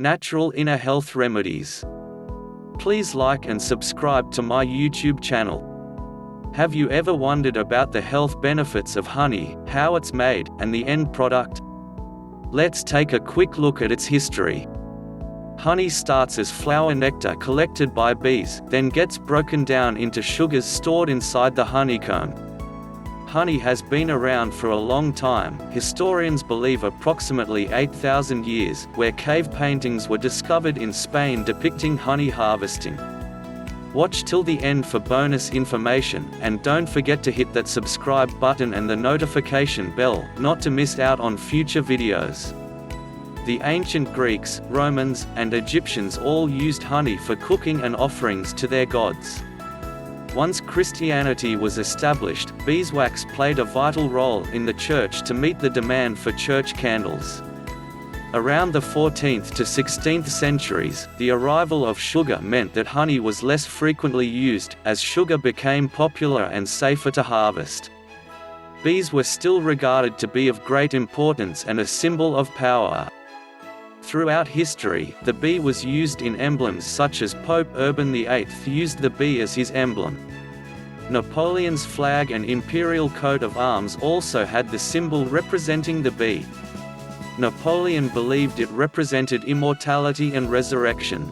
Natural inner health remedies. Please like and subscribe to my YouTube channel. Have you ever wondered about the health benefits of honey, how it's made, and the end product? Let's take a quick look at its history. Honey starts as flower nectar collected by bees, then gets broken down into sugars stored inside the honeycomb. Honey has been around for a long time. Historians believe approximately 8,000 years, where cave paintings were discovered in Spain depicting honey harvesting. Watch till the end for bonus information, and don't forget to hit that subscribe button and the notification bell, not to miss out on future videos. The ancient Greeks, Romans, and Egyptians all used honey for cooking and offerings to their gods. Once Christianity was established, beeswax played a vital role in the church to meet the demand for church candles. Around the 14th to 16th centuries, the arrival of sugar meant that honey was less frequently used, as sugar became popular and safer to harvest. Bees were still regarded to be of great importance and a symbol of power. Throughout history, the bee was used in emblems such as Pope Urban VIII used the bee as his emblem. Napoleon's flag and imperial coat of arms also had the symbol representing the bee. Napoleon believed it represented immortality and resurrection.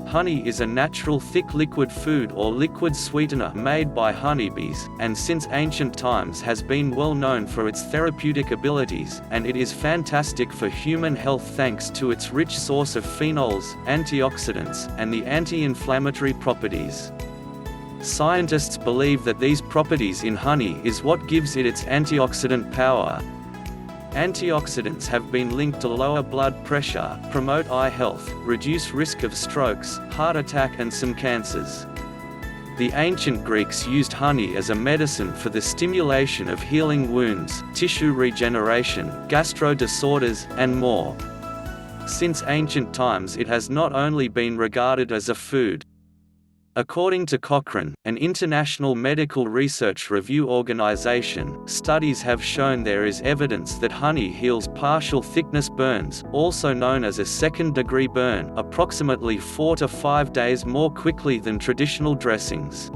Honey is a natural thick liquid food or liquid sweetener made by honeybees, and since ancient times has been well known for its therapeutic abilities, and it is fantastic for human health thanks to its rich source of phenols, antioxidants, and the anti-inflammatory properties. Scientists believe that these properties in honey is what gives it its antioxidant power. Antioxidants have been linked to lower blood pressure, promote eye health, reduce risk of strokes, heart attack and some cancers. The ancient Greeks used honey as a medicine for the stimulation of healing wounds, tissue regeneration, gastro disorders, and more. Since ancient times it has not only been regarded as a food. According to Cochrane, an international medical research review organization, studies have shown there is evidence that honey heals partial thickness burns, also known as a second-degree burn, approximately 4 to 5 days more quickly than traditional dressings.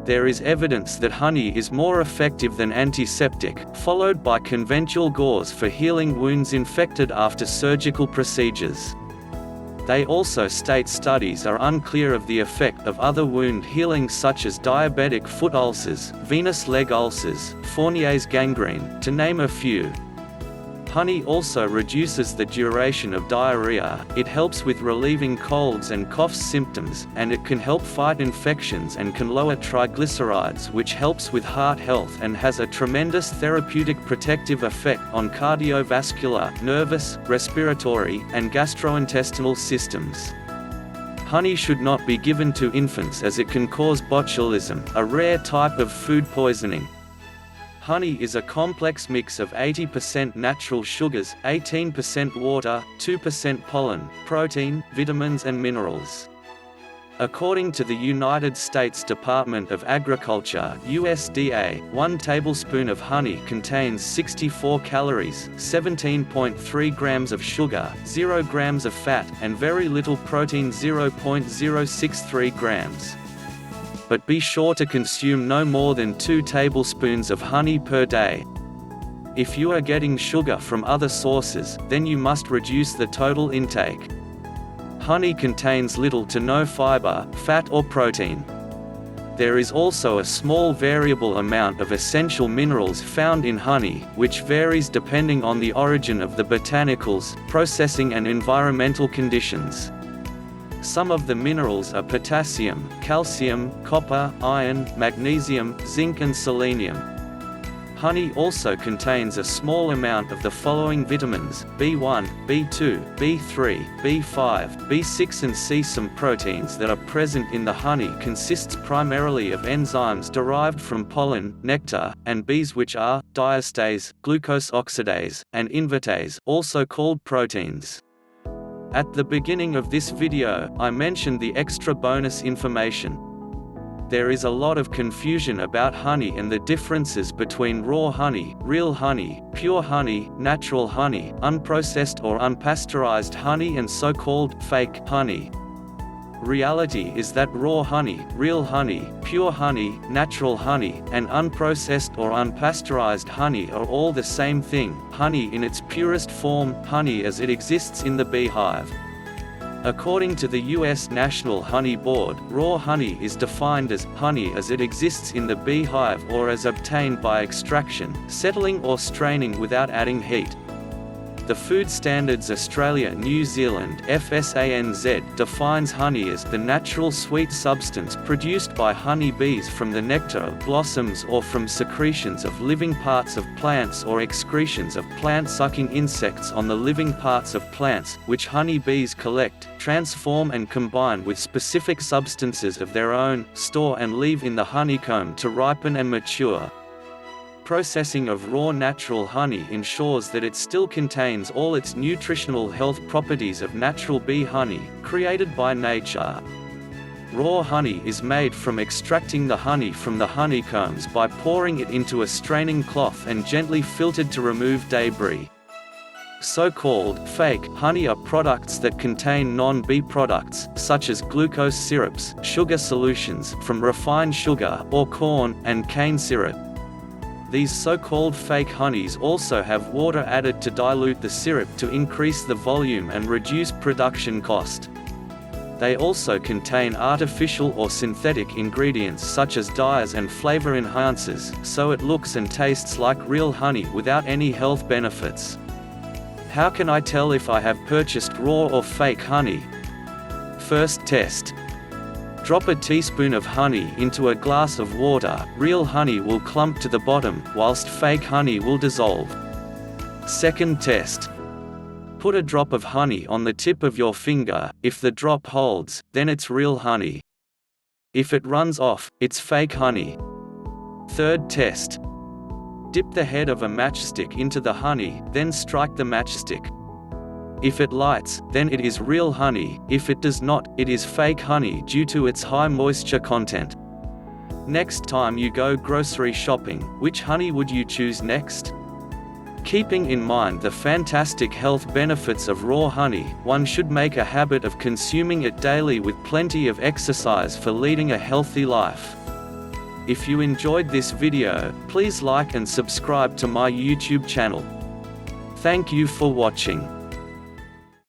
There is evidence that honey is more effective than antiseptic, followed by conventional gauze for healing wounds infected after surgical procedures. They also state studies are unclear of the effect of other wound healing such as diabetic foot ulcers, venous leg ulcers, Fournier's gangrene, to name a few. Honey also reduces the duration of diarrhea, it helps with relieving colds and cough symptoms, and it can help fight infections and can lower triglycerides, which helps with heart health and has a tremendous therapeutic protective effect on cardiovascular, nervous, respiratory, and gastrointestinal systems. Honey should not be given to infants as it can cause botulism, a rare type of food poisoning. Honey is a complex mix of 80% natural sugars, 18% water, 2% pollen, protein, vitamins and minerals. According to the United States Department of Agriculture (USDA), 1 tablespoon of honey contains 64 calories, 17.3 grams of sugar, 0 grams of fat, and very little protein, 0.063 grams. But be sure to consume no more than 2 tablespoons of honey per day. If you are getting sugar from other sources, then you must reduce the total intake. Honey contains little to no fiber, fat or protein. There is also a small variable amount of essential minerals found in honey, which varies depending on the origin of the botanicals, processing and environmental conditions. Some of the minerals are potassium, calcium, copper, iron, magnesium, zinc and selenium. Honey also contains a small amount of the following vitamins: B1, B2, B3, B5, B6 and C. Some proteins that are present in the honey consists primarily of enzymes derived from pollen, nectar, and bees, which are diastase, glucose oxidase, and invertase, also called proteins. At the beginning of this video, I mentioned the extra bonus information. There is a lot of confusion about honey and the differences between raw honey, real honey, pure honey, natural honey, unprocessed or unpasteurized honey and so-called fake honey. Reality is that raw honey, real honey, pure honey, natural honey, and unprocessed or unpasteurized honey are all the same thing, honey in its purest form, honey as it exists in the beehive. According to the U.S. National Honey Board, raw honey is defined as honey as it exists in the beehive or as obtained by extraction, settling or straining without adding heat. The Food Standards Australia-New Zealand (FSANZ) defines honey as the natural sweet substance produced by honey bees from the nectar of blossoms or from secretions of living parts of plants or excretions of plant-sucking insects on the living parts of plants, which honey bees collect, transform and combine with specific substances of their own, store and leave in the honeycomb to ripen and mature. Processing of raw natural honey ensures that it still contains all its nutritional health properties of natural bee honey, created by nature. Raw honey is made from extracting the honey from the honeycombs by pouring it into a straining cloth and gently filtered to remove debris. So-called fake honey are products that contain non-bee products, such as glucose syrups, sugar solutions from refined sugar or corn, and cane syrup. These so-called fake honeys also have water added to dilute the syrup to increase the volume and reduce production cost. They also contain artificial or synthetic ingredients such as dyes and flavor enhancers, so it looks and tastes like real honey without any health benefits. How can I tell if I have purchased raw or fake honey? First test. Drop a teaspoon of honey into a glass of water. Real honey will clump to the bottom, whilst fake honey will dissolve. Second test. Put a drop of honey on the tip of your finger. If the drop holds, then it's real honey. If it runs off, it's fake honey. Third test. Dip the head of a matchstick into the honey, then strike the matchstick. If it lights, then it is real honey. If it does not, it is fake honey due to its high moisture content. Next time you go grocery shopping, which honey would you choose next? Keeping in mind the fantastic health benefits of raw honey, one should make a habit of consuming it daily with plenty of exercise for leading a healthy life. If you enjoyed this video, please like and subscribe to my YouTube channel. Thank you for watching.